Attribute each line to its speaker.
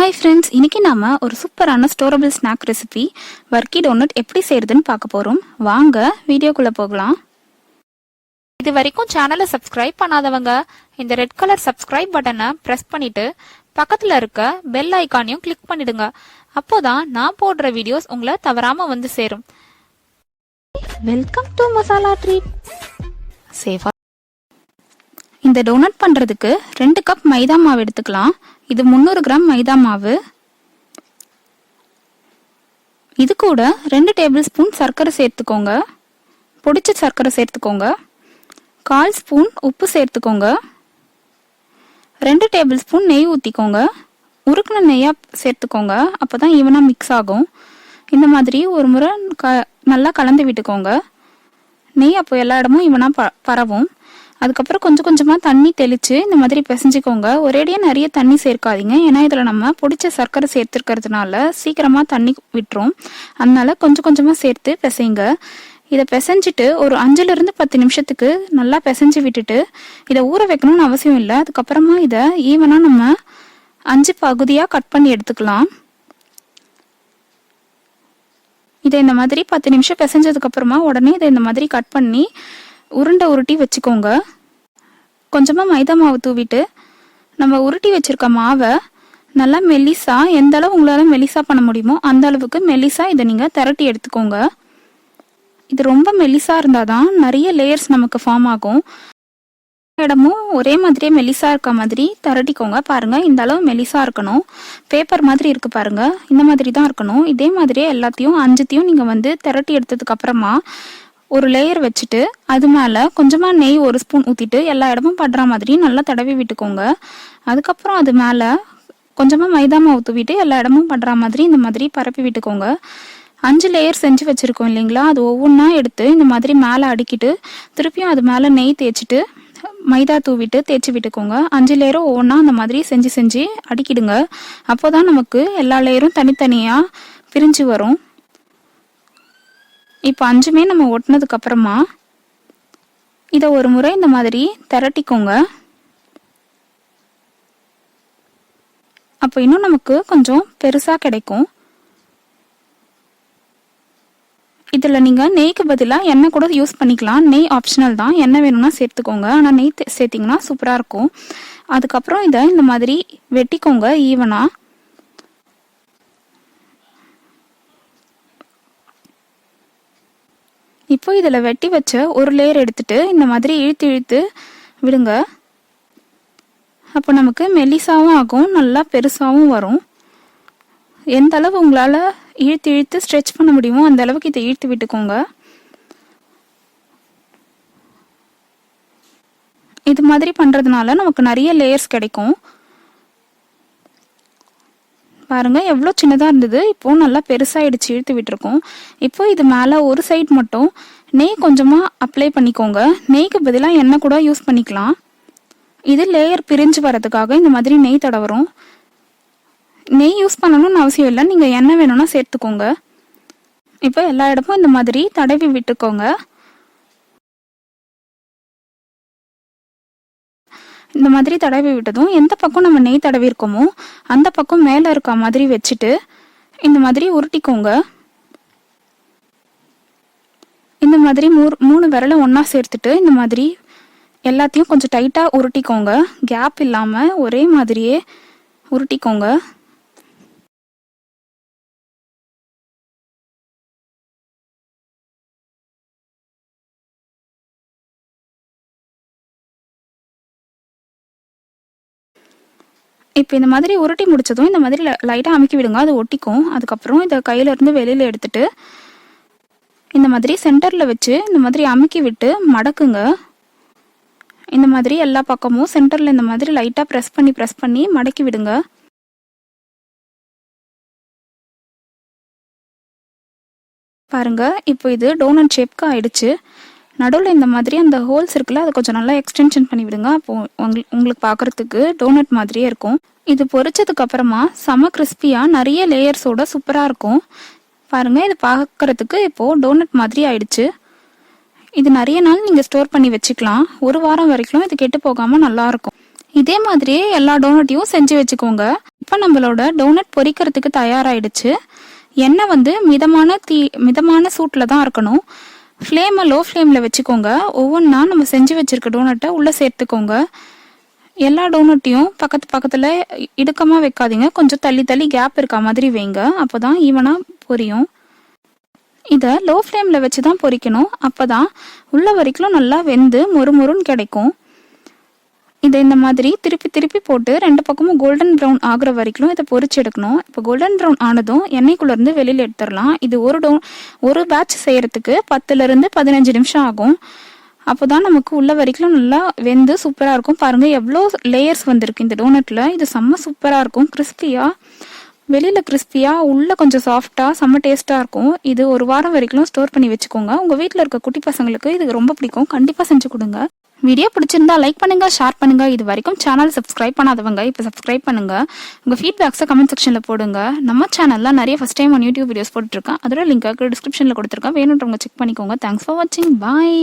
Speaker 1: Hi friends, இன்னைக்கு நாம ஒரு சூப்பரான ஸ்டோரபிள் ஸ்நாக் ரெசிபி வர்க்கி டோனட் எப்படி செய்யறதுன்னு பார்க்க போறோம். வாங்க வீடியோக்குள்ள போகலாம். இது வரைக்கும் சேனலை சப்ஸ்கிரைப் பண்ணாதவங்க இந்த ரெட் கலர் சப்ஸ்கிரைப் பட்டனை பிரஸ் பண்ணிட்டு பக்கத்துல இருக்க பெல் ஐகானையும் கிளிக் பண்ணிடுங்க. அப்போதான் நான் போடுற வீடியோஸ் உங்களை தவறாம வந்து சேரும். Welcome to masala treat. சேஃபா இந்த டோனட் பண்றதுக்கு 2 கப் மைதா மாவு எடுத்துக்கலாம். இது 300 கிராம் மைதா மாவு. இது கூட 2 டேபிள் ஸ்பூன் சர்க்கரை சேர்த்துக்கோங்க. பொடிச்ச சர்க்கரை சேர்த்துக்கோங்க. 1/4 ஸ்பூன் உப்பு சேர்த்துக்கோங்க. 2 டேபிள் ஸ்பூன் நெய் ஊற்றிக்கோங்க. உருக்குன நெய்யா சேர்த்துக்கோங்க, அப்போதான் ஈவனா மிக்ஸ் ஆகும். இந்த மாதிரி ஒரு முறை நல்லா கலந்து விட்டுக்கோங்க. நெய் அப்போ எல்லா இடமும் ஈவனா பரவும். அதுக்கப்புறம் கொஞ்சம் கொஞ்சமாக தண்ணி தெளித்து இந்த மாதிரி பிசைஞ்சிக்கோங்க. ஒரேடியாக நிறைய தண்ணி சேர்க்காதீங்க, ஏன்னா இதில் நம்ம பொடிச்ச சர்க்கரை சேர்த்துருக்கிறதுனால சீக்கிரமாக தண்ணி விட்டுரும். அதனால கொஞ்சம் கொஞ்சமாக சேர்த்து பிசைங்க. இதை பிசைஞ்சிட்டு ஒரு 5லிருந்து 10 நிமிஷத்துக்கு நல்லா பிசைஞ்சு விட்டுட்டு இதை ஊற வைக்கணும்னு அவசியம் இல்லை. அதுக்கப்புறமா இதை ஈவனாக நம்ம 5 பகுதியாக கட் பண்ணி எடுத்துக்கலாம். இதை இந்த மாதிரி 10 நிமிஷம் பிசைஞ்சதுக்கப்புறமா உடனே இதை இந்த மாதிரி கட் பண்ணி உருண்டை உருட்டி வச்சுக்கோங்க. கொஞ்சமாக மைதா மாவு தூவிட்டு நம்ம உருட்டி வச்சிருக்க மாவை நல்லா மெல்லிசா, எந்த அளவு உங்களால் மெல்லிசா பண்ண முடியுமோ அந்த அளவுக்கு மெல்லிசா இதை நீங்கள் திரட்டி எடுத்துக்கோங்க. இது ரொம்ப மெல்லிசா இருந்தால் தான் நிறைய லேயர்ஸ் நமக்கு ஃபார்ம் ஆகும். இடமும் ஒரே மாதிரியே மெல்லிசா இருக்க மாதிரி திரட்டிக்கோங்க. பாருங்க, இந்த அளவு மெல்லிசா இருக்கணும். பேப்பர் மாதிரி இருக்கு பாருங்க, இந்த மாதிரி தான் இருக்கணும். இதே மாதிரியே எல்லாத்தையும் 5த்தையும் நீங்கள் திரட்டி எடுத்ததுக்கு அப்புறமா ஒரு லேயர் வச்சுட்டு அது மேலே கொஞ்சமாக நெய் 1 ஸ்பூன் ஊற்றிட்டு எல்லா இடமும் படுற மாதிரி நல்லா தடவி விட்டுக்கோங்க. அதுக்கப்புறம் அது மேலே கொஞ்சமாக மைதா மாவு தூவிட்டு எல்லா இடமும் படுற மாதிரி இந்த மாதிரி பரப்பி விட்டுக்கோங்க. 5 லேயர் செஞ்சு வச்சுருக்கோம் இல்லைங்களா, அது ஒவ்வொன்றா எடுத்து இந்த மாதிரி மேலே அடுக்கிட்டு திருப்பியும் அது மேலே நெய் தேய்ச்சிட்டு மைதா தூவிட்டு தேய்ச்சி விட்டுக்கோங்க. 5 லேயரும் ஒவ்வொன்றா அந்த மாதிரி செஞ்சு செஞ்சு அடுக்கிடுங்க. அப்போ தான் நமக்கு எல்லா லேயரும் தனித்தனியாக பிரிஞ்சு வரும். இப்போ 5மே நம்ம ஒட்டினதுக்கு அப்புறமா இதை ஒரு முறை இந்த மாதிரி திரட்டிக்கோங்க. அப்போ இன்னும் நமக்கு கொஞ்சம் பெருசாக கிடைக்கும். இதில் நீங்கள் நெய்க்கு பதிலாக எண்ணெய் கூட யூஸ் பண்ணிக்கலாம். நெய் ஆப்ஷனல் தான், எண்ணெய் வேணும்னா சேர்த்துக்கோங்க. ஆனால் நெய் சேர்த்திங்கன்னா சூப்பராக இருக்கும். அதுக்கப்புறம் இதை இந்த மாதிரி வெட்டிக்கோங்க ஈவனாக. இப்போ இதில் வெட்டி வச்ச ஒரு லேயர் எடுத்துட்டு இந்த மாதிரி இழுத்து இழுத்து விடுங்க. அப்போ நமக்கு மெல்லிசாவும் ஆகும், நல்லா பெருசாகவும் வரும். எந்த அளவு உங்களால் இழுத்து இழுத்து ஸ்ட்ரெச் பண்ண முடியுமோ அந்த அளவுக்கு இதை இழுத்து விட்டுக்கோங்க. இது மாதிரி பண்ணுறதுனால நமக்கு நிறைய லேயர்ஸ் கிடைக்கும். பாருங்க, எவ்வளோ சின்னதாக இருந்தது இப்போ நல்லா பெருசாகிடுச்சு, இழுத்து விட்டுருக்கோம். இப்போ இது மேலே ஒரு சைட் மட்டும் நெய் கொஞ்சமாக அப்ளை பண்ணிக்கோங்க. நெய்க்கு பதிலாக எண்ணெய் கூட யூஸ் பண்ணிக்கலாம். இது லேயர் பிரிஞ்சு வரதுக்காக இந்த மாதிரி நெய் தடவுறோம். நெய் யூஸ் பண்ணணும்னு அவசியம் இல்லை, நீங்கள் எண்ணெய் வேணும்னா சேர்த்துக்கோங்க. இப்போ எல்லா இடமும் இந்த மாதிரி தடவி விட்டுக்கோங்க. இந்த மாதிரி தடவி விட்டதும் எந்த பக்கம் நம்ம நெய் தடவி இருக்கோமோ அந்த பக்கம் மேலே இருக்க மாதிரி வச்சுட்டு இந்த மாதிரி உருட்டிக்கோங்க. இந்த மாதிரி 3 விரலை ஒன்றா சேர்த்துட்டு இந்த மாதிரி எல்லாத்தையும் கொஞ்சம் டைட்டாக உருட்டிக்கோங்க. கேப் இல்லாமல் ஒரே மாதிரியே உருட்டிக்கோங்க. இப்போ இந்த மாதிரி உருட்டி முடிச்சதும் இந்த மாதிரி லைட்டாக அமுக்கி விடுங்க, அது ஒட்டிக்கும். அதுக்கப்புறம் இதை கையிலேருந்து வெளியில் எடுத்துட்டு இந்த மாதிரி சென்டரில் வச்சு இந்த மாதிரி அமுக்கி விட்டு மடக்குங்க. இந்த மாதிரி எல்லா பக்கமும் சென்டரில் இந்த மாதிரி லைட்டாக ப்ரெஸ் பண்ணி மடக்கி விடுங்க. பாருங்க, இப்போ இது டோனட் ஷேப்க்கு ஆயிடுச்சு. நடுவில் இந்த மாதிரி அந்த ஹோல்ஸ் இருக்குல்ல, அதை கொஞ்சம் நல்லா எக்ஸ்டென்ஷன் பண்ணி விடுங்க. அப்போ உங்களுக்கு பார்க்கறதுக்கு டோனட் மாதிரியே இருக்கும். இது பொரிச்சதுக்கு அப்புறமா செம கிறிஸ்பியாக நிறைய லேயர்ஸோட சூப்பராக இருக்கும். பாருங்க, இது பார்க்கறதுக்கு இப்போ டோனட் மாதிரி ஆயிடுச்சு. இது நிறைய நாள் நீங்கள் ஸ்டோர் பண்ணி வச்சுக்கலாம். 1 வாரம் வரைக்கும் இது கெட்டு போகாமல் நல்லா இருக்கும். இதே மாதிரியே எல்லா டோனட்டையும் செஞ்சு வச்சுக்கோங்க. இப்போ நம்மளோட டோனட் பொரிக்கிறதுக்கு தயாராகிடுச்சு. எண்ணெய் வந்து மிதமான சூட்டில் தான் இருக்கணும். ஃப்ளேமை லோ ஃப்ளேமில் வச்சுக்கோங்க. ஒவ்வொன்றா நம்ம செஞ்சு வச்சுருக்க டோனட்டை உள்ளே சேர்த்துக்கோங்க. எல்லா டோனட்டையும் பக்கத்தில் இடுக்கமாக வைக்காதீங்க, கொஞ்சம் தள்ளி கேப் இருக்க மாதிரி வைங்க. அப்போ தான் ஈவனாக பொரியும். இதை லோ ஃப்ளேமில் வச்சு தான் பொரிக்கணும். அப்போ தான் உள்ள வரைக்கும் நல்லா வெந்து மொறுமொறுன்னு கிடைக்கும். இதை இந்த மாதிரி திருப்பி போட்டு 2 பக்கமும் கோல்டன் ப்ரௌன் ஆகுற வரைக்கும் இதை பொரிச்சு எடுக்கணும். இப்போ கோல்டன் ப்ரௌன் ஆனதும் எண்ணெய்க்குள்ளேருந்து வெளியில் எடுத்துடலாம். இது ஒரு பேட்ச் செய்யறதுக்கு 10 to 15 நிமிஷம் ஆகும். அப்போ தான் நமக்கு உள்ள வரைக்கும் நல்லா வெந்து சூப்பராக இருக்கும். பாருங்கள் எவ்வளோ லேயர்ஸ் வந்திருக்கு இந்த டோனட்டில். இது செம்ம சூப்பராக இருக்கும். கிறிஸ்பியாக, வெளியில் கிறிஸ்பியாக, உள்ளே கொஞ்சம் சாஃப்டாக, செம்ம டேஸ்ட்டாக இருக்கும். இது 1 வாரம் வரைக்கும் ஸ்டோர் பண்ணி வச்சுக்கோங்க. உங்கள் வீட்டில் இருக்க குட்டி பசங்களுக்கு இது ரொம்ப பிடிக்கும். கண்டிப்பாக செஞ்சு கொடுங்க. வீடியோ பிடிச்சிருந்தா லைக் பண்ணுங்க, ஷேர் பண்ணுங்க. இது வரைக்கும் சேனல் சப்ஸ்கிரைப் பண்ணாதவங்க இப்போ சப்ஸ்கிரைப் பண்ணுங்க. உங்க ஃபீட்பேக்ஸை கமெண்ட் செக்ஷன்ல போடுங்க. நம்ம சேனல்ல நிறைய ஃபர்ஸ்ட் டைம் யூடியூப் வீடியோஸ் போட்டுருக்கேன். அதோட லிங்க் டிஸ்கிரிப்ஷன்ல கொடுத்துருக்கேன். வேணுன்றவங்க செக் பண்ணிக்கோங்க. தேங்க்ஸ் ஃபார் வாட்சிங். பாய்.